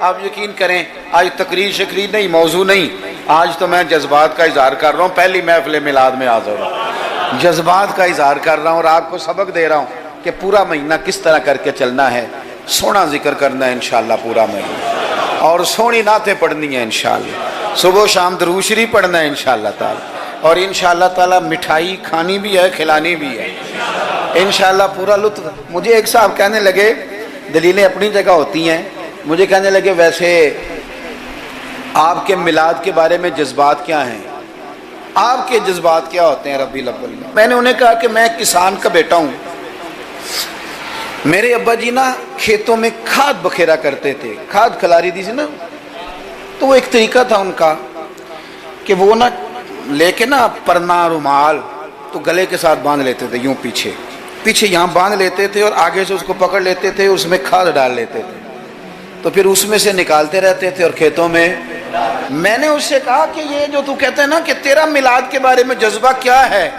آپ یقین کریں آج تقریر شکریر نہیں، موضوع نہیں، آج تو میں جذبات کا اظہار کر رہا ہوں، پہلی محفل میلاد میں حاضر ہوں، جذبات کا اظہار کر رہا ہوں اور آپ کو سبق دے رہا ہوں کہ پورا مہینہ کس طرح کر کے چلنا ہے۔ سونا ذکر کرنا ہے انشاءاللہ پورا مہینہ، اور سونی نعتیں پڑھنی ہیں انشاءاللہ، صبح و شام درود شریف پڑھنا ہے انشاءاللہ تعالی، اور انشاءاللہ تعالی مٹھائی کھانی بھی ہے، کھلانی بھی ہے انشاءاللہ، پورا لطف۔ مجھے ایک صاحب کہنے لگے، دلیلیں اپنی جگہ ہوتی ہیں، مجھے کہنے لگے ویسے آپ کے میلاد کے بارے میں جذبات کیا ہیں، آپ کے جذبات کیا ہوتے ہیں ربیع الاول میں؟ میں نے انہیں کہا کہ میں کسان کا بیٹا ہوں، میرے ابا جی نا کھیتوں میں کھاد بکھیرا کرتے تھے، کھاد کھلاری دی تھی نا، تو وہ ایک طریقہ تھا ان کا کہ وہ نا لے کے نا پرنا رومال تو گلے کے ساتھ باندھ لیتے تھے، یوں پیچھے یہاں باندھ لیتے تھے اور آگے سے اس کو پکڑ لیتے تھے، اس میں کھاد ڈال لیتے تھے، تو پھر اس میں سے نکالتے رہتے تھے اور کھیتوں میں۔ میں نے اس سے کہا کہ یہ جو تو کہتے ہیں نا کہ تیرا میلاد کے بارے میں جذبہ کیا ہے،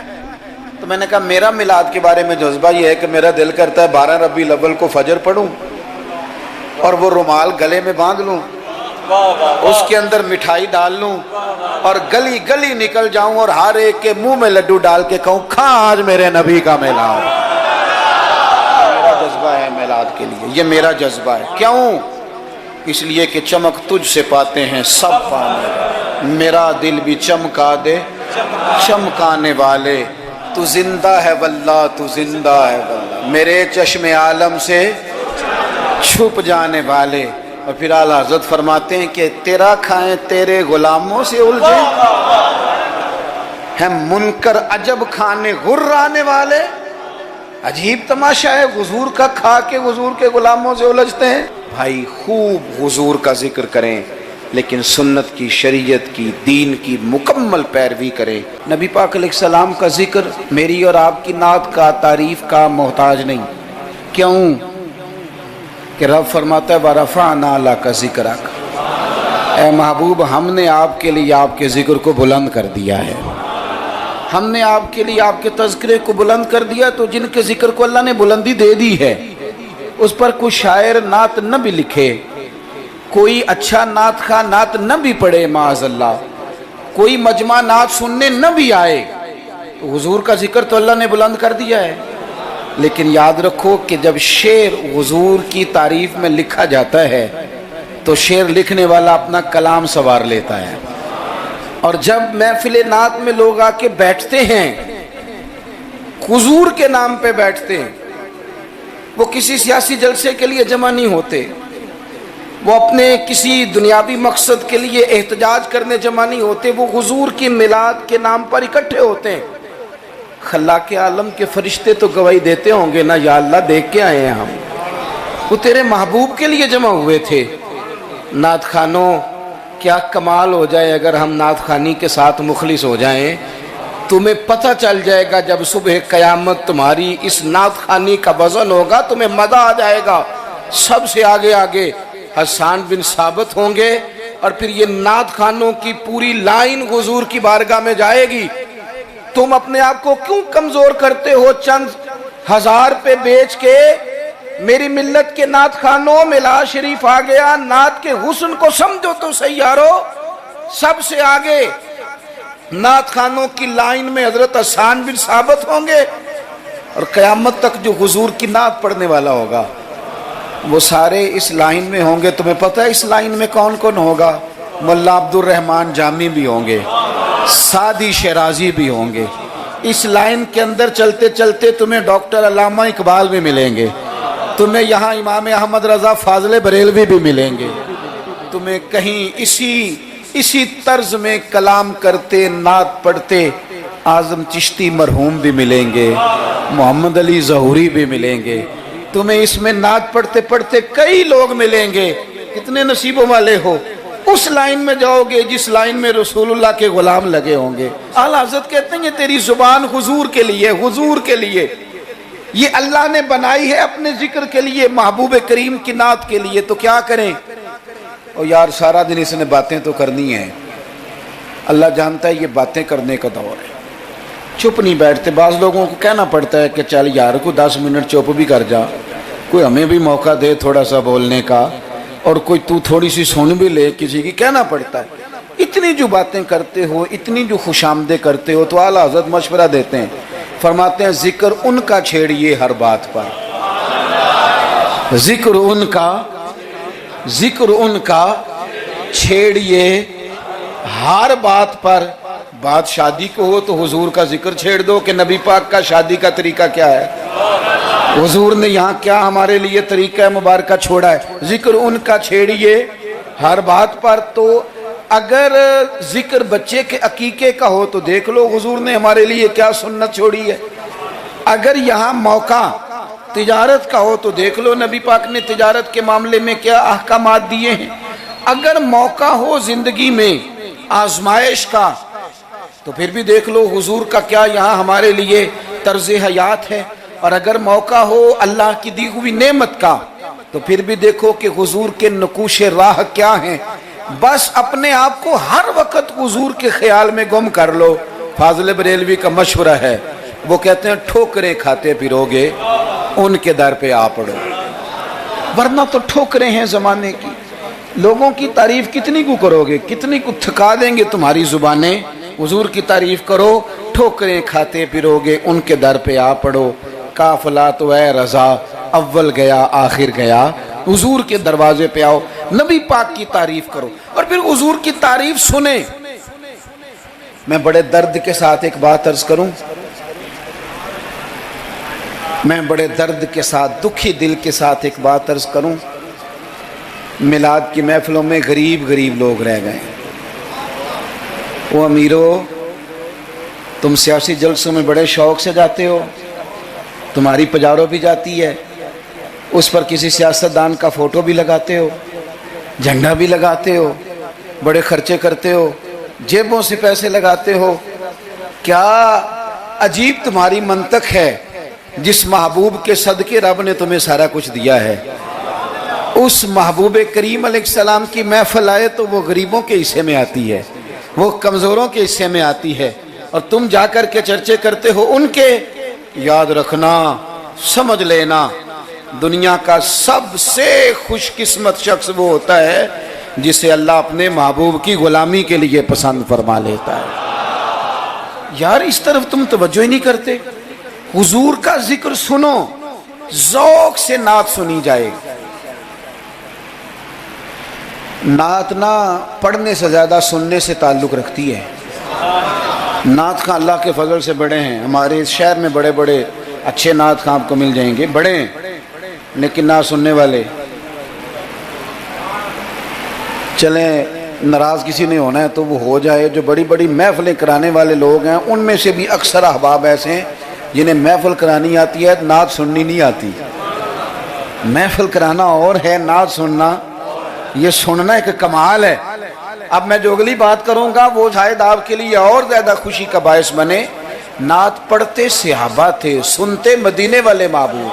تو میں نے کہا میرا میلاد کے بارے میں جذبہ یہ ہے کہ میرا دل کرتا ہے 12 ربیع الاول کو فجر پڑھوں اور وہ رومال گلے میں باندھ لوں، اس کے اندر مٹھائی ڈال لوں اور گلی گلی نکل جاؤں اور ہر ایک کے منہ میں لڈو ڈال کے کہوں کھا آج میرے نبی کا میلاد۔ میرا جذبہ ہے میلاد کے لیے، یہ میرا جذبہ ہے۔ کیوں؟ اس لیے کہ چمک تجھ سے پاتے ہیں سب پانے، میرا دل بھی چمکا دے چمکانے والے، تو زندہ ہے واللہ تو زندہ ہے واللہ، میرے چشم عالم سے چھپ جانے والے۔ اور پھر اعلیٰ حضرت فرماتے ہیں کہ تیرا کھائیں تیرے غلاموں سے الجھیں، ہیں منکر عجب کھانے غرانے والے۔ عجیب تماشا ہے، حضور کا کھا کے حضور کے غلاموں سے الجھتے ہیں۔ بھائی خوب حضور کا ذکر کریں، لیکن سنت کی، شریعت کی، دین کی مکمل پیروی کریں۔ نبی پاک علیہ السلام کا ذکر میری اور آپ کی نعت کا، تعریف کا محتاج نہیں۔ کیوں کہ رب فرماتا ہے وَرَفَعْنَا لَكَ ذِكْرَكَ، اے محبوب ہم نے آپ کے لیے آپ کے ذکر کو بلند کر دیا ہے، ہم نے آپ کے لیے آپ کے تذکرے کو بلند کر دیا۔ تو جن کے ذکر کو اللہ نے بلندی دے دی ہے، اس پر کوئی شاعر نعت نہ بھی لکھے، کوئی اچھا نعت خواہ نعت نہ بھی پڑھے معاذ اللہ، کوئی مجمع نعت سننے نہ بھی آئے، تو حضور کا ذکر تو اللہ نے بلند کر دیا ہے۔ لیکن یاد رکھو کہ جب شعر حضور کی تعریف میں لکھا جاتا ہے تو شعر لکھنے والا اپنا کلام سنوار لیتا ہے، اور جب محفل نعت میں لوگ آ کے بیٹھتے ہیں، حضور کے نام پہ بیٹھتے ہیں، وہ کسی سیاسی جلسے کے لیے جمع نہیں ہوتے، وہ اپنے کسی دنیاوی مقصد کے لیے احتجاج کرنے جمع نہیں ہوتے، وہ حضور کی میلاد کے نام پر اکٹھے ہوتے ہیں۔ خلاق عالم کے فرشتے تو گواہی دیتے ہوں گے نا، یا اللہ دیکھ کے آئے ہیں ہم، وہ تیرے محبوب کے لیے جمع ہوئے تھے۔ نعت خانوں کیا کمال ہو جائے اگر ہم نعت خانی کے ساتھ مخلص ہو جائیں، تمہیں پتہ چل جائے گا جب صبح قیامت تمہاری اس نعت خانی کا وزن ہوگا، تمہیں مزہ آ جائے گا۔ سب سے آگے آگے حسان بن ثابت ہوں گے، اور پھر یہ نعت خانوں کی پوری لائن حضور کی بارگاہ میں جائے گی۔ تم اپنے آپ کو کیوں کمزور کرتے ہو؟ چند ہزار پہ بیچ کے میری ملت کے نعت خانوں میں لا شریف آ گیا۔ نعت کے حسن کو سمجھو تو سیارو، سب سے آگے نعت خانوں کی لائن میں حضرت حسان بن ثابت ہوں گے، اور قیامت تک جو حضور کی نعت پڑھنے والا ہوگا وہ سارے اس لائن میں ہوں گے۔ تمہیں پتہ ہے اس لائن میں کون کون ہوگا؟ ملا عبد الرحمن جامی بھی ہوں گے، سعدی شیرازی بھی ہوں گے۔ اس لائن کے اندر چلتے چلتے تمہیں ڈاکٹر علامہ اقبال بھی ملیں گے، تمہیں یہاں امام احمد رضا فاضل بریلوی بھی ملیں گے، تمہیں کہیں اسی طرز میں کلام کرتے نعت پڑھتے اعظم چشتی مرحوم بھی ملیں گے، محمد علی ظہوری بھی ملیں گے، تمہیں اس میں نعت پڑھتے پڑھتے کئی لوگ ملیں گے۔ کتنے نصیبوں والے ہو، اس لائن میں جاؤ گے جس لائن میں رسول اللہ کے غلام لگے ہوں گے۔ اعلیٰ حضرت کہتے ہیں یہ تیری زبان حضور کے لیے، حضور کے لیے، یہ اللہ نے بنائی ہے اپنے ذکر کے لیے، محبوب کریم کی نعت کے لیے۔ تو کیا کریں؟ اور یار سارا دن اس نے باتیں تو کرنی ہیں، اللہ جانتا ہے یہ باتیں کرنے کا دور ہے، چپ نہیں بیٹھتے۔ بعض لوگوں کو کہنا پڑتا ہے کہ چل یار کو 10 منٹ چپ بھی کر جا، کوئی ہمیں بھی موقع دے تھوڑا سا بولنے کا۔ اور کوئی تو تھوڑی سی سن بھی لے کسی کی کہنا پڑتا ہے. اتنی جو باتیں کرتے ہو, اتنی جو خوش آمدیں کرتے ہو, تو اعلیٰ حضرت مشورہ دیتے ہیں, فرماتے ہیں ذکر ان کا چھیڑیے ہر بات پر, ذکر ان کا چھیڑیے ہر بات پر. بات شادی کو ہو تو حضور کا ذکر چھیڑ دو کہ نبی پاک کا شادی کا طریقہ کیا ہے, حضور نے یہاں کیا ہمارے لیے طریقہ مبارکہ چھوڑا ہے. ذکر ان کا چھیڑیے ہر بات پر. تو اگر ذکر بچے کے عقیقے کا ہو تو دیکھ لو حضور نے ہمارے لیے کیا سنت چھوڑی ہے. اگر یہاں موقع تجارت کا ہو تو دیکھ لو نبی پاک نے تجارت کے معاملے میں کیا احکامات دیے ہیں. اگر موقع ہو زندگی میں آزمائش کا تو پھر بھی دیکھ لو حضور کا کیا یہاں ہمارے لیے طرز حیات ہے. اور اگر موقع ہو اللہ کی دی ہوئی نعمت کا تو پھر بھی دیکھو کہ حضور کے نقوش راہ کیا ہیں. بس اپنے آپ کو ہر وقت حضور کے خیال میں گم کر لو. فاضل بریلوی کا مشورہ ہے, وہ کہتے ہیں ٹھوکریں کھاتے پھرو گے ان کے در پہ آ پڑو, ورنہ تو ٹھوکریں ہیں زمانے کی. لوگوں کی تعریف کتنی کو کرو گے, کتنی کو تھکا دیں گے تمہاری زبانیں. حضور کی تعریف کرو, ٹھوکریں کھاتے پھرو گے ان کے در پہ آ پڑو. قافلہ تو اے رضا اول گیا آخر گیا, حضور کے دروازے پہ آؤ, نبی پاک کی تعریف کرو اور پھر حضور کی تعریف سنیں. میں بڑے درد کے ساتھ ایک بات عرض کروں, میں بڑے درد کے ساتھ دکھی دل کے ساتھ ایک بات عرض کروں. میلاد کی محفلوں میں غریب لوگ رہ گئے. وہ امیرو, تم سیاسی جلسوں میں بڑے شوق سے جاتے ہو, تمہاری پجارو بھی جاتی ہے, اس پر کسی سیاستدان کا فوٹو بھی لگاتے ہو, جھنڈا بھی لگاتے ہو, بڑے خرچے کرتے ہو, جیبوں سے پیسے لگاتے ہو. کیا عجیب تمہاری منطق ہے. جس محبوب کے صدقے رب نے تمہیں سارا کچھ دیا ہے, اس محبوب کریم علیہ السلام کی محفل آئے تو وہ غریبوں کے حصے میں آتی ہے, وہ کمزوروں کے حصے میں آتی ہے, اور تم جا کر کے چرچے کرتے ہو ان کے. یاد رکھنا, سمجھ لینا, دنیا کا سب سے خوش قسمت شخص وہ ہوتا ہے جسے اللہ اپنے محبوب کی غلامی کے لیے پسند فرما لیتا ہے. یار اس طرف تم توجہ ہی نہیں کرتے. حضور کا ذکر سنو, ذوق سے نعت سنی جائے. نعت نہ پڑھنے سے زیادہ سننے سے تعلق رکھتی ہے. نعت خاں اللہ کے فضل سے بڑے ہیں. ہمارے اس شہر میں بڑے بڑے اچھے نعت خاں آپ کو مل جائیں گے, بڑے ہیں لیکن نعت سننے والے. چلیں ناراض کسی نے ہونا ہے تو وہ ہو جائے. جو بڑی بڑی محفلیں کرانے والے لوگ ہیں ان میں سے بھی اکثر احباب ایسے ہیں جنہیں محفل کرانی آتی ہے, نعت سننی نہیں آتی. محفل کرانا اور ہے, نعت سننا یہ سننا ایک کمال ہے. اب میں جو اگلی بات کروں گا وہ شاید آپ کے لیے اور زیادہ خوشی کا باعث بنے. نعت پڑھتے صحابہ تھے, سنتے مدینے والے محبوب.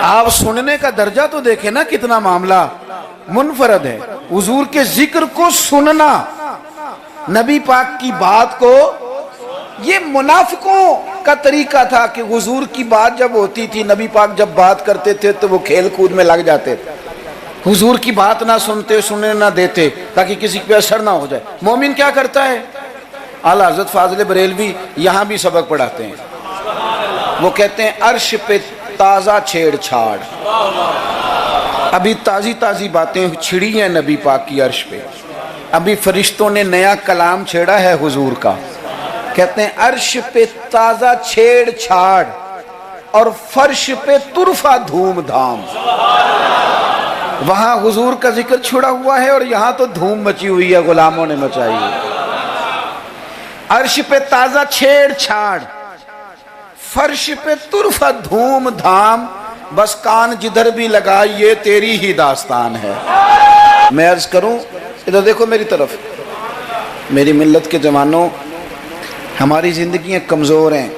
آپ سننے کا درجہ تو دیکھیں نا, کتنا معاملہ منفرد ہے. حضور کے ذکر کو سننا, نبی پاک کی بات کو. یہ منافقوں کا طریقہ تھا کہ حضور کی بات جب ہوتی تھی, نبی پاک جب بات کرتے تھے تو وہ کھیل کود میں لگ جاتے تھے. حضور کی بات نہ سنتے, سننے نہ دیتے تاکہ کسی پہ اثر نہ ہو جائے. مومن کیا کرتا ہے؟ اعلیٰ حضرت فاضل بریلوی یہاں بھی سبق پڑھاتے ہیں. وہ کہتے ہیں عرش پہ تازہ چھیڑ چھاڑ. ابھی تازی باتیں چھڑی ہیں نبی پاک کی عرش پہ. ابھی فرشتوں نے نیا کلام چھیڑا ہے حضور کا. کہتے ہیں عرش پہ تازہ چھیڑ چھاڑ اور فرش پہ طرفہ دھوم دھام. وہاں حضور کا ذکر چھڑا ہوا ہے اور یہاں تو دھوم مچی ہوئی ہے, غلاموں نے مچائی ہے. عرش پہ تازہ چھیڑ چھاڑ, فرش پہ طرفہ دھوم دھام. بس کان جدھر بھی لگا یہ تیری ہی داستان ہے. میں عرض کروں, ادھر دیکھو میری طرف. میری ملت کے جوانوں, ہماری زندگیاں کمزور ہیں,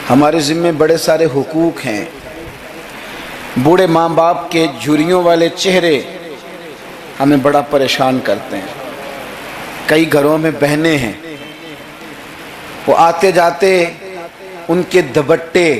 ہمارے ذمے بڑے سارے حقوق ہیں. بوڑھے ماں باپ کے جھریوں والے چہرے ہمیں بڑا پریشان کرتے ہیں. کئی گھروں میں بہنیں ہیں, وہ آتے جاتے ان کے دوپٹے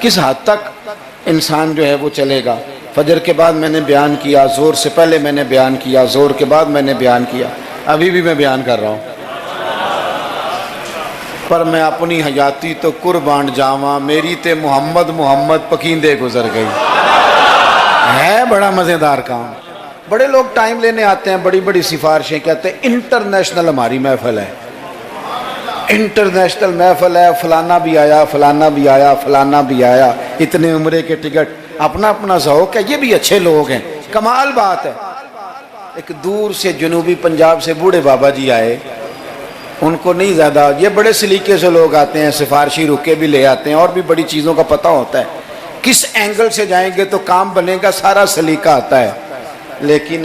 کس حد تک انسان جو ہے وہ چلے گا. فجر کے بعد میں نے بیان کیا, زور سے پہلے میں نے بیان کیا, زور کے بعد میں نے بیان کیا, ابھی بھی میں بیان کر رہا ہوں. پر میں اپنی حیاتی تو قربان جاواں, میری تے محمد محمد پکیندے گزر گئی. ہے بڑا مزیدار کام. بڑے لوگ ٹائم لینے آتے ہیں, بڑی بڑی سفارشیں کہتے ہیں انٹرنیشنل ہماری محفل ہے, انٹرنیشنل محفل ہے, فلانا بھی آیا, فلانا بھی آیا, فلانا بھی آیا, اتنے عمرے کے ٹکٹ, اپنا اپنا ذوق ہے. یہ بھی اچھے لوگ ہیں, کمال بات ہے. ایک دور سے جنوبی پنجاب سے بوڑھے بابا جی آئے, ان کو نہیں زیادہ, یہ بڑے سلیقے سے لوگ آتے ہیں, سفارشی رکے بھی لے آتے ہیں, اور بھی بڑی چیزوں کا پتہ ہوتا ہے, کس اینگل سے جائیں گے تو کام بنے گا, سارا سلیقہ آتا ہے. لیکن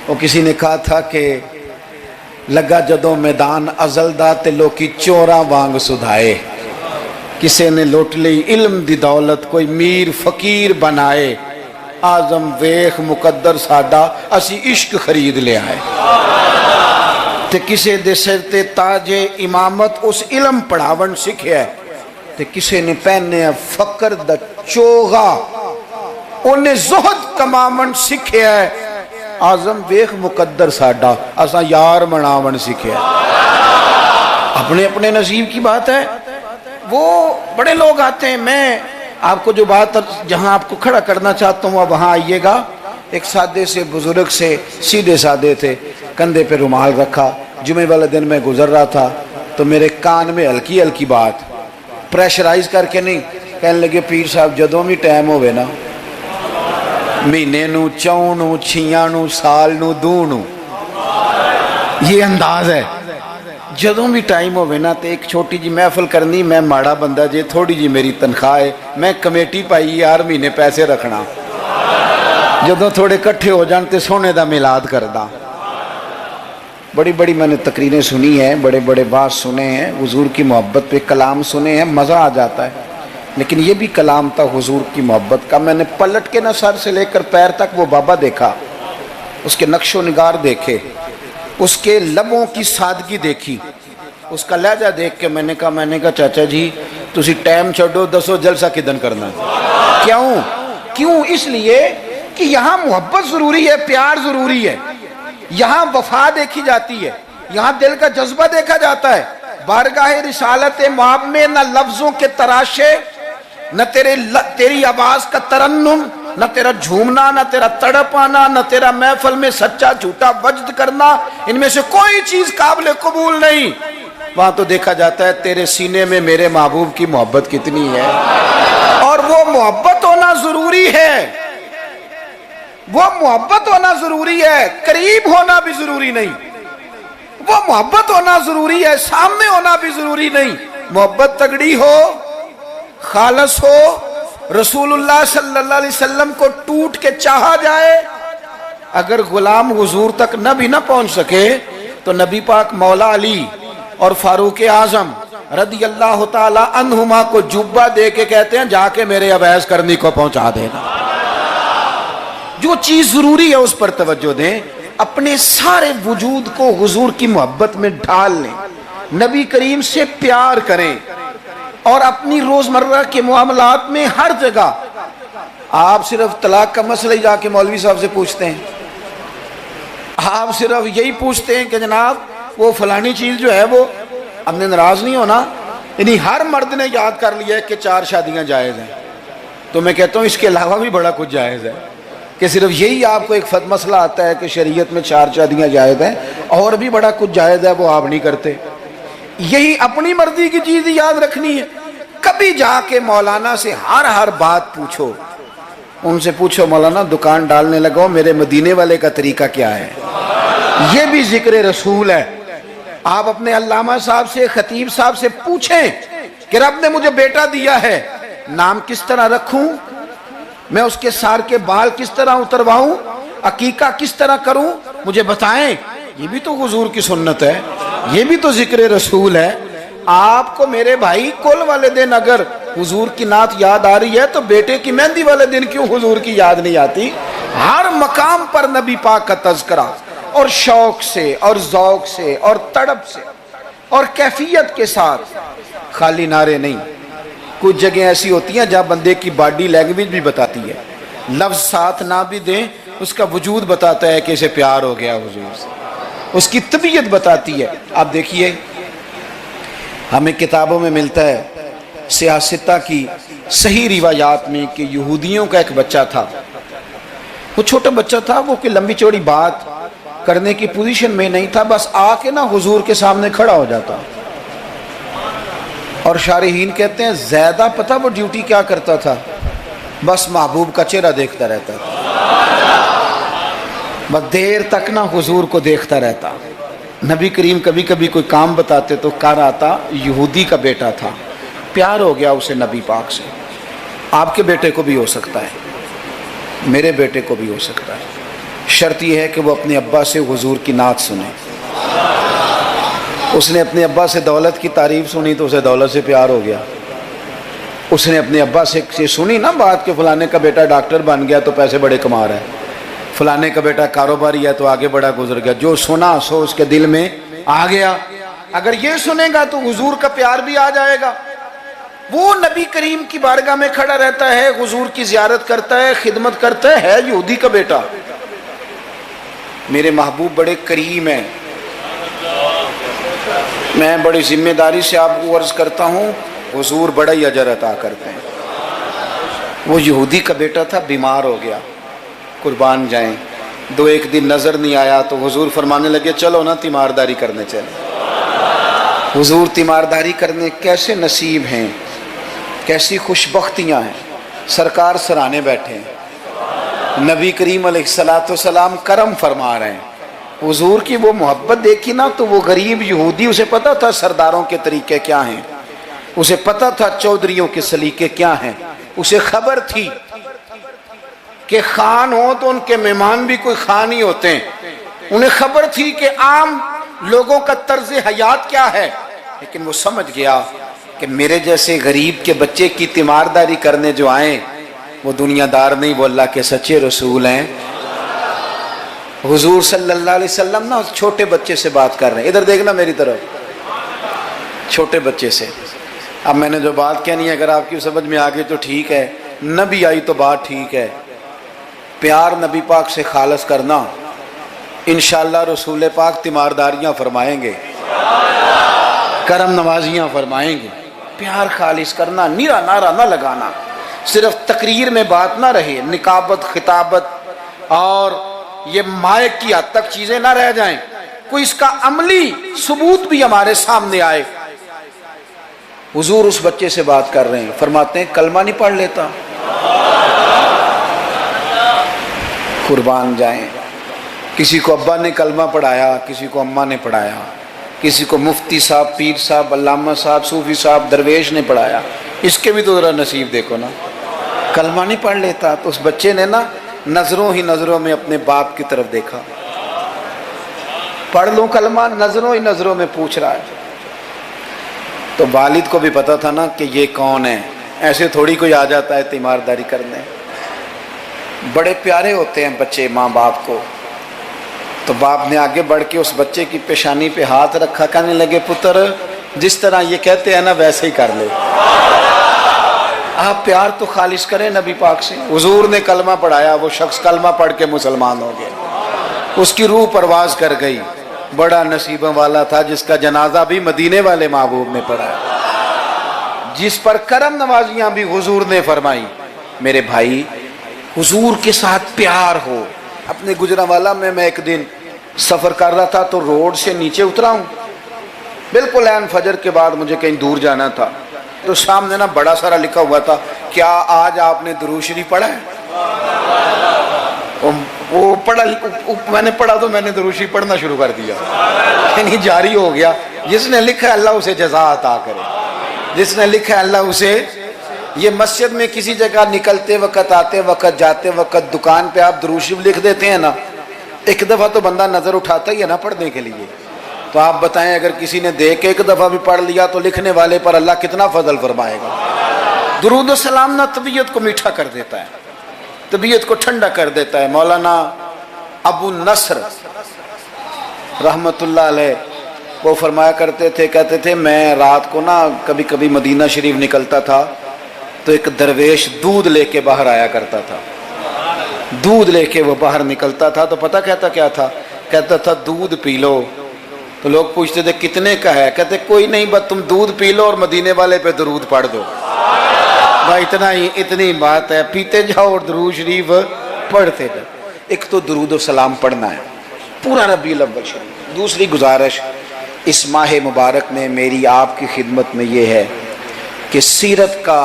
وہ کسی نے کہا تھا کہ لگا جدوں میدان ازل دا تے لوکی چوراں وانگ سدھائے, کسی نے لوٹ لی علم دی دولت, کوئی میر فقیر بنائے, آزم ویخ مقدر ساڈا اسی عشق خرید لے آئے. تے کسے دے سر تے تاج امامت اس علم پڑھاون سکھیا ہے, تے کسے نے پہنے فقر دا چوغا انہیں زہد کماون سکھیا ہے, آزم ویخ مقدر ساڈا اساں یار مناون سکھیا ہے. اپنے اپنے نصیب کی بات ہے. وہ بڑے لوگ آتے ہیں. میں آپ کو جو بات جہاں آپ کو کھڑا کرنا چاہتا ہوں وہاں آئیے گا. ایک سادے سے بزرگ سے, سیدھے سادے تھے, کندھے پہ رومال رکھا. جمعے والے دن میں گزر رہا تھا تو میرے کان میں ہلکی ہلکی بات, پریشرائز کر کے نہیں, کہنے لگے پیر صاحب جدوں بھی ٹائم ہوئے نا, مہینے نو, چون نو, چھیاں نو, سال نو, دو نو, یہ انداز ہے. جدوں بھی ٹائم ہوئے نا تے ایک چھوٹی جی محفل کرنی, میں ماڑا بندہ جے, تھوڑی جی میری تنخواہ ہے, میں کمیٹی پائی یار مہینے پیسے رکھنا, جدوں تھوڑے کٹھے ہو جان تے سونے دا میلاد کردہ. بڑی بڑی میں نے تقریریں سنی ہیں, بڑے بڑے باز سنے ہیں, حضور کی محبت پہ کلام سنے ہیں, مزہ آ جاتا ہے. لیکن یہ بھی کلام تھا حضور کی محبت کا. میں نے پلٹ کے نہ سر سے لے کر پیر تک وہ بابا دیکھا, اس کے نقش و نگار دیکھے, اس کے لبوں کی سادگی دیکھی, اس کا لہجہ دیکھ کے میں نے کہا چاچا جی تسی ٹائم چھڑو, دسو جلسہ کدن کرنا. کیوں؟ اس لیے کہ یہاں محبت ضروری ہے, پیار ضروری ہے, یہاں وفا دیکھی جاتی ہے, یہاں دل کا جذبہ دیکھا جاتا ہے. بارگاہ رسالت مآب میں نہ لفظوں کے تراشے, نہ تیری آواز کا ترنم, نہ تیرا جھومنا, نہ تیرا تڑپ آنا, نہ تیرا محفل میں سچا جھوٹا وجد کرنا, ان میں سے کوئی چیز قابل قبول نہیں. وہاں تو دیکھا جاتا ہے تیرے سینے میں میرے محبوب کی محبت کتنی ہے, اور وہ محبت ہونا ضروری ہے, وہ محبت ہونا ضروری ہے, قریب ہونا بھی ضروری نہیں. وہ محبت ہونا ضروری ہے, سامنے ہونا بھی ضروری نہیں. محبت تگڑی ہو, خالص ہو, رسول اللہ صلی اللہ علیہ وسلم کو ٹوٹ کے چاہا جائے. اگر غلام حضور تک نہ بھی نہ پہنچ سکے تو نبی پاک مولا علی اور فاروق اعظم رضی اللہ تعالی عنہما کو جبہ دے کے کہتے ہیں جا کے میرے اویس کرنی کو پہنچا دینا. جو چیز ضروری ہے اس پر توجہ دیں, اپنے سارے وجود کو حضور کی محبت میں ڈھال لیں, نبی کریم سے پیار کریں, اور اپنی روزمرہ کے معاملات میں ہر جگہ. آپ صرف طلاق کا مسئلہ ہی جا کے مولوی صاحب سے پوچھتے ہیں, آپ صرف یہی پوچھتے ہیں کہ جناب وہ فلانی چیز جو ہے وہ, ہم نے ناراض نہیں ہونا. یعنی ہر مرد نے یاد کر لیا ہے کہ 4 شادیاں جائز ہیں, تو میں کہتا ہوں اس کے علاوہ بھی بڑا کچھ جائز ہے, کہ صرف یہی آپ کو ایک مسئلہ آتا ہے کہ شریعت میں 4 شادیاں جائز ہیں, اور بھی بڑا کچھ جائز ہے وہ آپ نہیں کرتے. یہی اپنی مرضی کی چیز یاد رکھنی ہے. کبھی جا کے مولانا سے ہر بات پوچھو, ان سے پوچھو مولانا دکان ڈالنے لگو, میرے مدینے والے کا طریقہ کیا ہے, یہ بھی ذکر رسول ہے. آپ اپنے علامہ صاحب سے, خطیب صاحب سے پوچھیں کہ رب نے مجھے بیٹا دیا ہے, نام کس طرح رکھوں, میں اس کے سار کے بال کس طرح اترواؤں, عقیقہ کس طرح کروں, مجھے بتائیں. یہ بھی تو حضور کی سنت ہے, یہ بھی تو ذکر رسول ہے. آپ کو میرے بھائی کل والے دن اگر حضور کی نعت یاد آ رہی ہے تو بیٹے کی مہندی والے دن کیوں حضور کی یاد نہیں آتی. ہر مقام پر نبی پاک کا تذکرہ, اور شوق سے اور ذوق سے اور تڑپ سے اور کیفیت کے ساتھ, خالی نعرے نہیں. کچھ جگہ ایسی ہوتی ہیں جہاں بندے کی باڈی لینگویج بھی بتاتی ہے، لفظ ساتھ نہ بھی دیں اس کا وجود بتاتا ہے کہ اسے پیار ہو گیا حضور سے، اس کی طبیعت بتاتی ہے۔ آپ دیکھیے ہمیں کتابوں میں ملتا ہے سیاستہ کی صحیح روایات میں کہ یہودیوں کا ایک بچہ تھا، وہ چھوٹا بچہ تھا، وہ کوئی لمبی چوڑی بات کرنے کی پوزیشن میں نہیں تھا، بس آ کے نا حضور کے سامنے کھڑا ہو جاتا، اور شارحین کہتے ہیں زیادہ پتہ وہ ڈیوٹی کیا کرتا تھا، بس محبوب کا چہرہ دیکھتا رہتا تھا، بس دیر تک نا حضور کو دیکھتا رہتا۔ نبی کریم کبھی کبھی کوئی کام بتاتے تو کر آتا، یہودی کا بیٹا تھا، پیار ہو گیا اسے نبی پاک سے۔ آپ کے بیٹے کو بھی ہو سکتا ہے، میرے بیٹے کو بھی ہو سکتا ہے، شرط یہ ہے کہ وہ اپنے ابا سے حضور کی نعت سنے۔ اس نے اپنے ابا سے دولت کی تعریف سنی تو اسے دولت سے پیار ہو گیا، اس نے اپنے ابا سے سنی نا بات کہ فلانے کا بیٹا ڈاکٹر بن گیا تو پیسے بڑے کما رہا ہے، فلانے کا بیٹا کاروباری ہے تو آگے بڑا گزر گیا، جو سنا سو اس کے دل میں آ گیا۔ اگر یہ سنے گا تو حضور کا پیار بھی آ جائے گا۔ وہ نبی کریم کی بارگاہ میں کھڑا رہتا ہے، حضور کی زیارت کرتا ہے، خدمت کرتا ہے یہودی کا بیٹا۔ میرے محبوب بڑے کریم ہیں، میں بڑی ذمہ داری سے آپ کو عرض کرتا ہوں، حضور بڑا ہی اجر عطا کرتے ہیں۔ وہ یہودی کا بیٹا تھا، بیمار ہو گیا، قربان جائیں، دو ایک دن نظر نہیں آیا تو حضور فرمانے لگے چلو نا تیمارداری کرنے چلے۔ حضور تیمارداری کرنے کیسے نصیب ہیں، کیسی خوش بختیاں ہیں، سرکار سرانے بیٹھے ہیں، نبی کریم علیہ السلام کرم فرما رہے ہیں۔ حضور کی وہ محبت دیکھی نا تو وہ غریب یہودی، اسے پتا تھا سرداروں کے طریقے کیا ہیں، اسے پتا تھا چودھریوں کے سلیقے کیا ہیں، اسے خبر تھی کہ خان ہو تو ان کے مہمان بھی کوئی خان ہی ہوتے ہیں، انہیں خبر تھی کہ عام لوگوں کا طرز حیات کیا ہے، لیکن وہ سمجھ گیا کہ میرے جیسے غریب کے بچے کی تیمارداری کرنے جو آئیں وہ دنیا دار نہیں، وہ اللہ کے سچے رسول ہیں۔ حضور صلی اللہ علیہ وسلم نا چھوٹے بچے سے بات کر رہے ہیں، ادھر دیکھنا میری طرف، چھوٹے بچے سے۔ اب میں نے جو بات کہنی ہے اگر آپ کی سمجھ میں آگے تو ٹھیک ہے، نہ بھی آئی تو بات ٹھیک ہے۔ پیار نبی پاک سے خالص کرنا، انشاءاللہ رسول پاک تیمارداریاں فرمائیں گے، کرم نوازیاں فرمائیں گے۔ پیار خالص کرنا، نیرا نعرہ نہ لگانا، صرف تقریر میں بات نہ رہے، نکابت خطابت اور یہ مائک کی حد تک چیزیں نہ رہ جائیں، کوئی اس کا عملی ثبوت بھی ہمارے سامنے آئے۔ حضور اس بچے سے بات کر رہے ہیں، فرماتے ہیں کلمہ نہیں پڑھ لیتا، قربان جائیں، کسی کو ابا نے کلمہ پڑھایا، کسی کو اماں نے پڑھایا، کسی کو مفتی صاحب، پیر صاحب، علامہ صاحب، صوفی صاحب، درویش نے پڑھایا، اس کے بھی تو ذرا نصیب دیکھو نا، کلمہ نہیں پڑھ لیتا۔ تو اس بچے نے نا نظروں ہی نظروں میں اپنے باپ کی طرف دیکھا، پڑھ لوں کلمہ، نظروں ہی نظروں میں پوچھ رہا ہے۔ تو والد کو بھی پتا تھا نا کہ یہ کون ہے، ایسے تھوڑی کوئی آ جاتا ہے تیمارداری کرنے، بڑے پیارے ہوتے ہیں بچے ماں باپ کو۔ تو باپ نے آگے بڑھ کے اس بچے کی پیشانی پہ ہاتھ رکھا، کہنے لگے پتر جس طرح یہ کہتے ہیں نا ویسے ہی کر لے، آپ پیار تو خالص کریں نبی پاک سے۔ حضور نے کلمہ پڑھایا، وہ شخص کلمہ پڑھ کے مسلمان ہو گیا، اس کی روح پرواز کر گئی۔ بڑا نصیبہ والا تھا جس کا جنازہ بھی مدینے والے محبوب نے پڑھا، جس پر کرم نوازیاں بھی حضور نے فرمائی۔ میرے بھائی حضور کے ساتھ پیار ہو۔ اپنے گجرانوالہ میں ایک دن سفر کر رہا تھا تو روڈ سے نیچے اترا ہوں، بالکل عین فجر کے بعد مجھے کہیں دور جانا تھا، تو سامنے نا بڑا سارا لکھا ہوا تھا کیا آج آپ نے درود شریف پڑھا ہے؟ وہ پڑھا، میں نے پڑھا تو میں نے درود شریف پڑھنا شروع کر دیا، یعنی جاری ہو گیا۔ جس نے لکھا ہے اللہ اسے جزا عطا کرے، جس نے لکھا ہے اللہ اسے۔ یہ مسجد میں کسی جگہ نکلتے وقت، آتے وقت، جاتے وقت، دکان پہ آپ درود شریف لکھ دیتے ہیں نا، ایک دفعہ تو بندہ نظر اٹھاتا ہی ہے نا پڑھنے کے لیے۔ تو آپ بتائیں اگر کسی نے دیکھ کے ایک دفعہ بھی پڑھ لیا تو لکھنے والے پر اللہ کتنا فضل فرمائے گا۔ درود و سلام نہ طبیعت کو میٹھا کر دیتا ہے، طبیعت کو ٹھنڈا کر دیتا ہے۔ مولانا ابو نصر رحمت اللہ علیہ وہ فرمایا کرتے تھے، کہتے تھے میں رات کو نا کبھی کبھی مدینہ شریف نکلتا تھا تو ایک درویش دودھ لے کے باہر آیا کرتا تھا. دودھ لے کے وہ باہر نکلتا تھا تو پتہ کہتا کیا تھا؟ کہتا تھا دودھ پی لو. تو لوگ پوچھتے تھے کتنے کا ہے؟ کہتے کوئی نہیں، بس تم دودھ پی لو اور مدینے والے پہ درود پڑھ دو. بھائی اتنی بات ہے، پیتے جاؤ اور درود شریف پڑھتے جاؤ. ایک تو درود و سلام پڑھنا ہے پورا ربیع الاول شریف. دوسری گزارش اس ماہ مبارک میں میری آپ کی خدمت میں یہ ہے کہ سیرت کا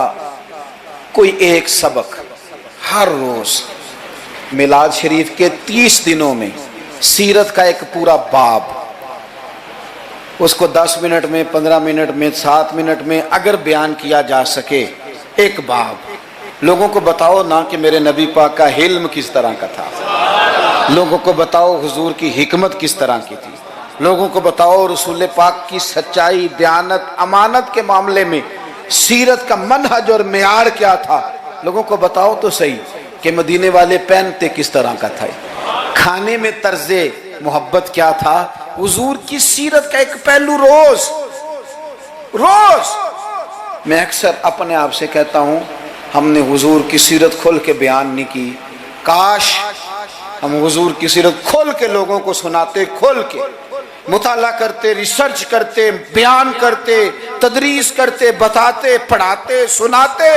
کوئی ایک سبق ہر روز، میلاد شریف کے 30 دنوں میں سیرت کا ایک پورا باب، اس کو 10 منٹ میں، 15 منٹ میں، 7 منٹ میں اگر بیان کیا جا سکے، ایک باب. لوگوں کو بتاؤ نا کہ میرے نبی پاک کا حلم کس طرح کا تھا، لوگوں کو بتاؤ حضور کی حکمت کس طرح کی تھی، لوگوں کو بتاؤ رسول پاک کی سچائی، دیانت، امانت کے معاملے میں سیرت کا منہج اور معیار کیا تھا. لوگوں کو بتاؤ تو صحیح کہ مدینے والے پہنتے کس طرح کا تھا، کھانے میں طرز محبت کیا تھا. حضور کی سیرت کا ایک پہلو روز میں اکثر اپنے آپ سے کہتا ہوں ہم نے حضور کی سیرت کھول کے بیان نہیں کی. کاش ہم حضور کی سیرت کھول کے لوگوں کو سناتے، کھول کے مطالعہ کرتے، ریسرچ کرتے، بیان کرتے، تدریس کرتے، بتاتے، پڑھاتے، سناتے.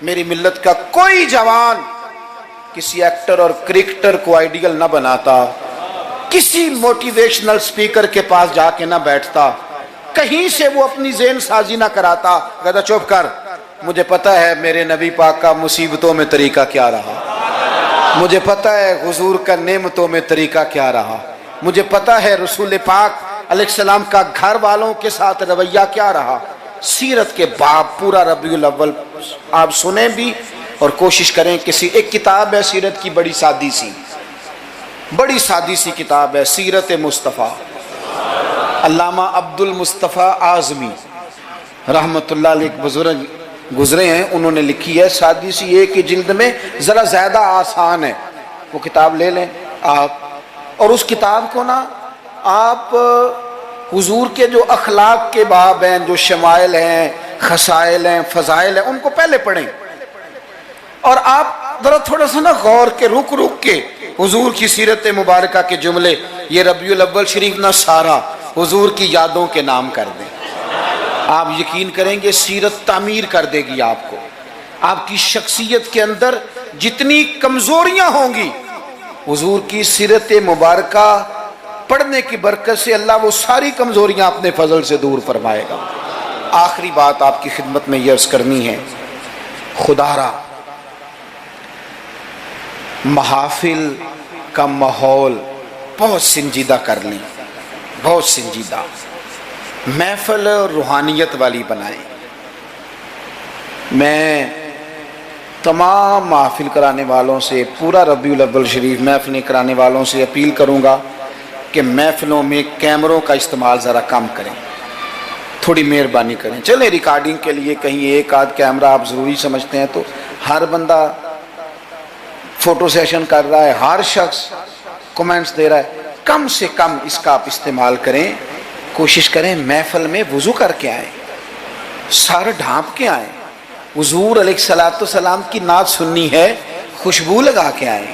میری ملت کا کوئی جوان کسی ایکٹر اور کرکٹر کو آئیڈیل نہ بناتا، کسی موٹیویشنل سپیکر کے پاس جا کے نہ بیٹھتا، کہیں سے وہ اپنی ذہن سازی نہ کراتا. کہتا چپ کر، مجھے پتہ ہے میرے نبی پاک کا مصیبتوں میں طریقہ کیا رہا، مجھے پتہ ہے حضور کا نعمتوں میں طریقہ کیا رہا، مجھے پتہ ہے رسول پاک علیہ السلام کا گھر والوں کے ساتھ رویہ کیا رہا. سیرت کے باب پورا ربیع الاول آپ سنیں بھی اور کوشش کریں. کسی ایک کتاب ہے سیرت کی، بڑی سادی سی کتاب ہے، سیرت مصطفیٰ. علامہ عبد المصطفیٰ اعظمی رحمت اللہ علیہ ایک بزرگ گزرے ہیں، انہوں نے لکھی ہے، سادی سی ایک ہی جلد میں، ذرا زیادہ آسان ہے. وہ کتاب لے لیں آپ، اور اس کتاب کو نا آپ حضور کے جو اخلاق کے باب ہیں، جو شمائل ہیں، خصائل ہیں، فضائل ہیں، ان کو پہلے پڑھیں. اور آپ ذرا تھوڑا سا نا غور کے رک کے حضور کی سیرت مبارکہ کے جملے، یہ ربیع الاول شریف نہ سارا حضور کی یادوں کے نام کر دیں. آپ یقین کریں گے سیرت تعمیر کر دے گی آپ کو. آپ کی شخصیت کے اندر جتنی کمزوریاں ہوں گی، حضور کی سیرت مبارکہ پڑھنے کی برکت سے اللہ وہ ساری کمزوریاں اپنے فضل سے دور فرمائے گا. آخری بات آپ کی خدمت میں یہ عرض کرنی ہے، خدا را محافل کا ماحول بہت سنجیدہ کر لیں، بہت سنجیدہ، محفل روحانیت والی بنائیں. میں تمام محافل کرانے والوں سے، پورا ربیع الاول شریف محفلیں کرانے والوں سے اپیل کروں گا کہ محفلوں میں کیمروں کا استعمال ذرا کم کریں، تھوڑی مہربانی کریں. چلیں ریکارڈنگ کے لیے کہیں ایک آدھ کیمرہ آپ ضروری سمجھتے ہیں تو ہر بندہ فوٹو سیشن کر رہا ہے، ہر شخص کومنٹس دے رہا ہے، کم سے کم اس کا آپ استعمال کریں. کوشش کریں محفل میں وضو کر کے آئیں، سر ڈھانپ کے آئیں. حضور علیہ السلام کی نعت سننی ہے، خوشبو لگا کے آئیں.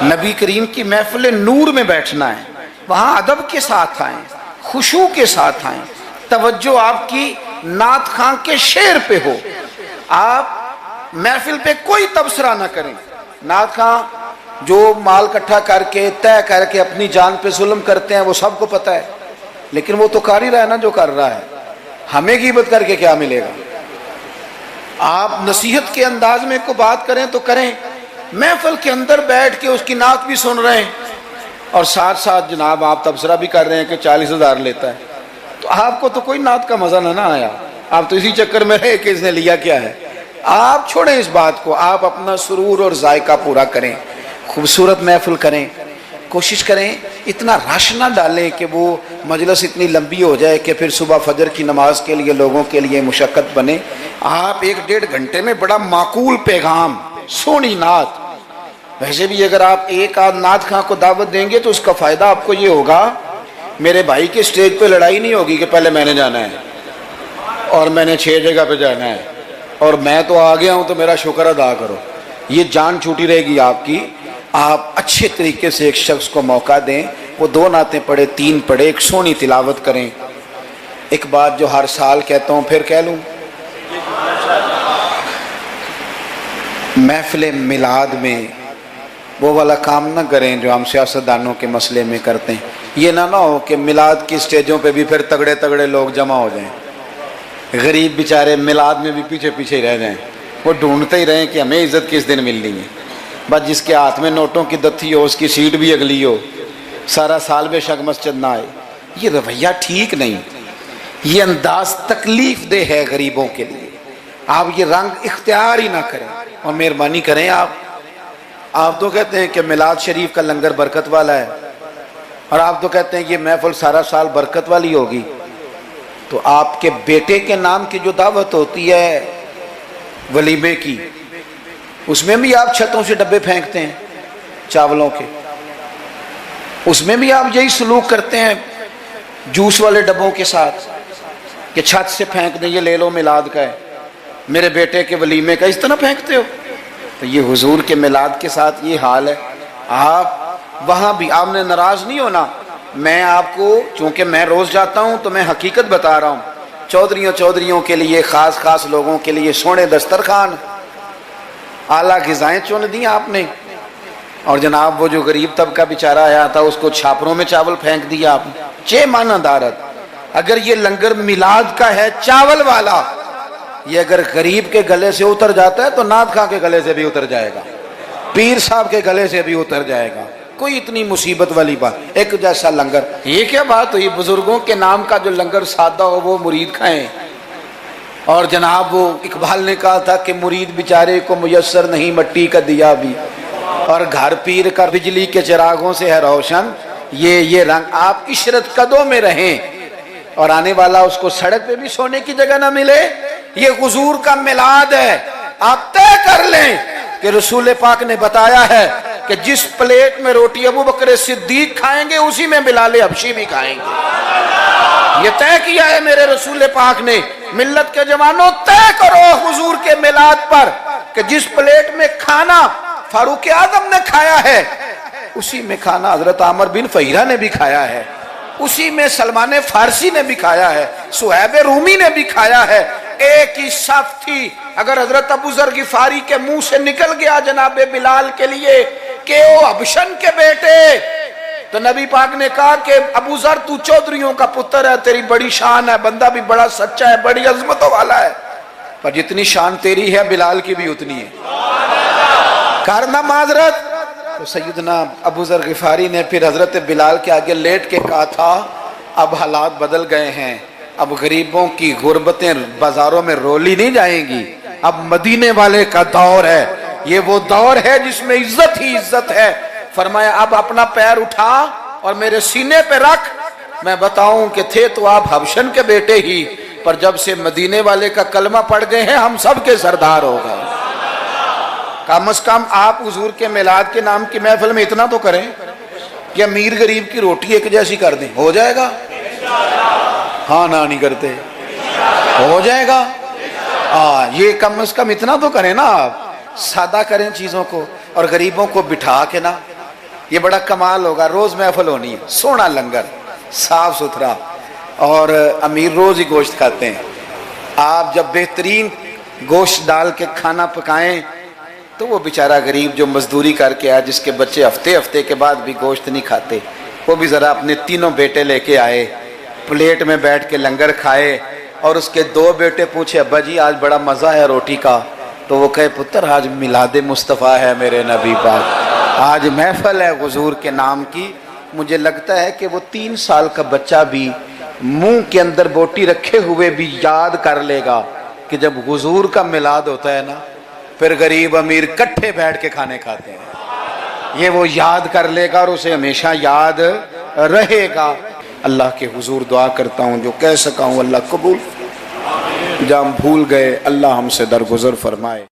نبی کریم کی محفل نور میں بیٹھنا ہے، وہاں ادب کے ساتھ آئیں، خشوع کے ساتھ آئیں. توجہ آپ کی نعت خان کے شعر پہ ہو. آپ محفل پہ کوئی تبصرہ نہ کریں. نعت خان جو مال اکٹھا کر کے طے کر کے اپنی جان پہ ظلم کرتے ہیں وہ سب کو پتہ ہے، لیکن وہ تو کر ہی رہا ہے نا جو کر رہا ہے. ہمیں غیبت کر کے کیا ملے گا؟ آپ نصیحت کے انداز میں کو بات کریں تو کریں. محفل کے اندر بیٹھ کے اس کی نعت بھی سن رہے ہیں اور ساتھ ساتھ جناب آپ تبصرہ بھی کر رہے ہیں کہ 40,000 لیتا ہے، تو آپ کو تو کوئی نعت کا مزہ نہ آیا. آپ تو اسی چکر میں رہے کہ اس نے لیا کیا ہے. آپ چھوڑیں اس بات کو، آپ اپنا سرور اور ذائقہ پورا کریں، خوبصورت محفل کریں. کوشش کریں اتنا رش نہ ڈالیں کہ وہ مجلس اتنی لمبی ہو جائے کہ پھر صبح فجر کی نماز کے لیے لوگوں کے لیے مشقت بنے. آپ 1-1.5 گھنٹے میں بڑا معقول پیغام، سونی نعت. ویسے بھی اگر آپ ایک آدھ نعت خواں کو دعوت دیں گے تو اس کا فائدہ آپ کو یہ ہوگا، میرے بھائی کے سٹیج پہ لڑائی نہیں ہوگی کہ پہلے میں نے جانا ہے اور میں نے 6 جگہ پہ جانا ہے اور میں تو آ گیا ہوں تو میرا شکر ادا کرو، یہ جان چھوٹی رہے گی آپ کی۔ آپ اچھے طریقے سے ایک شخص کو موقع دیں، وہ 2 نعتیں پڑھے، 3 پڑھے، ایک سونی تلاوت کریں۔ ایک بات جو ہر سال کہتا ہوں پھر کہہ لوں، محفل میلاد میں وہ والا کام نہ کریں جو ہم سیاستدانوں کے مسئلے میں کرتے ہیں۔ یہ نہ ہو کہ میلاد کی سٹیجوں پہ بھی پھر تگڑے تگڑے لوگ جمع ہو جائیں، غریب بیچارے میلاد میں بھی پیچھے پیچھے ہی رہ جائیں، وہ ڈھونڈتے ہی رہیں کہ ہمیں عزت کس دن ملنی ہے۔ بس جس کے ہاتھ میں نوٹوں کی دتھی ہو، اس کی سیٹ بھی اگلی ہو، سارا سال بے شک مسجد نہ آئے، یہ رویہ ٹھیک نہیں، یہ انداز تکلیف دہ ہے غریبوں کے لیے۔ آپ یہ رنگ اختیار ہی نہ کریں، اور مہربانی کریں۔ آپ تو کہتے ہیں کہ میلاد شریف کا لنگر برکت والا ہے، اور آپ تو کہتے ہیں یہ محفل سارا سال برکت والی ہوگی، تو آپ کے بیٹے کے نام کی جو دعوت ہوتی ہے ولیمے کی، اس میں بھی آپ چھتوں سے ڈبے پھینکتے ہیں چاولوں کے، اس میں بھی آپ یہی سلوک کرتے ہیں جوس والے ڈبوں کے ساتھ کہ چھت سے پھینک دیں، یہ لے لو میلاد کا ہے، میرے بیٹے کے ولیمے کا، اس طرح پھینکتے ہو۔ تو یہ حضور کے میلاد کے ساتھ یہ حال ہے۔ آپ وہاں بھی آپ نے ناراض نہیں ہونا، میں آپ کو چونکہ میں روز جاتا ہوں تو میں حقیقت بتا رہا ہوں، چودھریوں کے لیے، خاص لوگوں کے لیے سونے دسترخوان، اعلیٰ غذائیں چن دی آپ نے، اور جناب وہ جو غریب طبقہ بیچارہ آیا تھا اس کو چھاپروں میں چاول پھینک دیا آپ نے۔ چے مانا دارت، اگر یہ لنگر میلاد کا ہے چاول والا، یہ اگر غریب کے گلے سے اتر جاتا ہے تو نعت خواں کے گلے سے بھی اتر جائے گا، پیر صاحب کے گلے سے بھی اتر جائے گا، کوئی اتنی مصیبت والی بات۔ ایک جیسا لنگر، یہ کیا بات ہوئی بزرگوں کے نام کا جو لنگر سادہ ہو وہ مرید کھائیں؟ اور جناب وہ اقبال نے کہا تھا کہ مرید بیچارے کو میسر نہیں مٹی کا دیا بھی، اور گھر پیر کا بجلی کے چراغوں سے ہے روشن، یہ رنگ۔ آپ عشرت قدوں میں رہیں، اور آنے والا اس کو سڑک پہ بھی سونے کی جگہ نہ ملے۔ یہ حضور کا میلاد ہے، آپ طے کر لیں کہ رسول پاک نے بتایا ہے کہ جس پلیٹ میں روٹی ابو بکر صدیق کھائیں گے اسی میں بلال حبشی بھی کھائیں گے، یہ طے کیا ہے میرے رسول پاک نے۔ ملت کے جوانوں طے کرو حضور کے میلاد پر کہ جس پلیٹ میں کھانا فاروق اعظم نے کھایا ہے اسی میں کھانا حضرت عامر بن فہیرہ نے بھی کھایا ہے، اسی میں سلمان فارسی نے بھی کھایا ہے، صہیب رومی نے بھی کھایا ہے۔ ایک ہی صف تھی، اگر حضرت ابو ذر غفاری کے منہ سے نکل گیا جناب بلال کے لیے کہ او حبشن کے بیٹے، تو نبی پاک نے کہا کہ ابو ذر تو چودھریوں کا پتر ہے، تیری بڑی شان ہے، بندہ بھی بڑا سچا ہے، بڑی عظمتوں والا ہے، پر جتنی شان تیری ہے بلال کی بھی اتنی ہے، کرنا معذرت۔ تو سیدنا ابو ذر غفاری نے پھر حضرت بلال کے آگے لیٹ کے کہا تھا اب حالات بدل گئے ہیں، اب غریبوں کی غربتیں بازاروں میں رولی نہیں جائیں گی، اب مدینے والے کا دور ہے، یہ وہ دور ہے جس میں عزت ہی عزت ہے۔ فرمایا اب اپنا پیر اٹھا اور میرے سینے پہ رکھ، میں بتاؤں کہ تھے تو آپ حبشن کے بیٹے ہی، پر جب سے مدینے والے کا کلمہ پڑھ گئے ہیں ہم سب کے سردار ہو گئے۔ کم از کم آپ حضور کے میلاد کے نام کی محفل میں اتنا تو کریں کہ امیر غریب کی روٹی ایک جیسی کر دیں، ہو جائے گا؟ ہاں نہ نہیں کرتے، ہو جائے گا؟ یہ کم از کم اتنا تو کریں نا، آپ سادہ کریں چیزوں کو، اور غریبوں کو بٹھا کے نا، یہ بڑا کمال ہوگا۔ روز محفل ہونی ہے، سونا لنگر، صاف ستھرا، اور امیر روز ہی گوشت کھاتے ہیں، آپ جب بہترین گوشت ڈال کے کھانا پکائیں تو وہ بیچارہ غریب جو مزدوری کر کے آیا، جس کے بچے ہفتے کے بعد بھی گوشت نہیں کھاتے، وہ بھی ذرا اپنے 3 بیٹے لے کے آئے، پلیٹ میں بیٹھ کے لنگر کھائے، اور اس کے 2 بیٹے پوچھے ابا جی آج بڑا مزہ ہے روٹی کا، تو وہ کہے پتر آج میلاد مصطفیٰ ہے میرے نبی پاک، آج محفل ہے حضور کے نام کی۔ مجھے لگتا ہے کہ وہ 3 سال کا بچہ بھی منہ کے اندر بوٹی رکھے ہوئے بھی یاد کر لے گا کہ جب حضور کا میلاد ہوتا ہے نا پھر غریب امیر کٹھے بیٹھ کے کھانے کھاتے ہیں، یہ وہ یاد کر لے گا اور اسے ہمیشہ یاد رہے گا۔ اللہ کے حضور دعا کرتا ہوں جو کہہ سکا ہوں اللہ قبول، جہاں ہم بھول گئے اللہ ہم سے درگزر فرمائے۔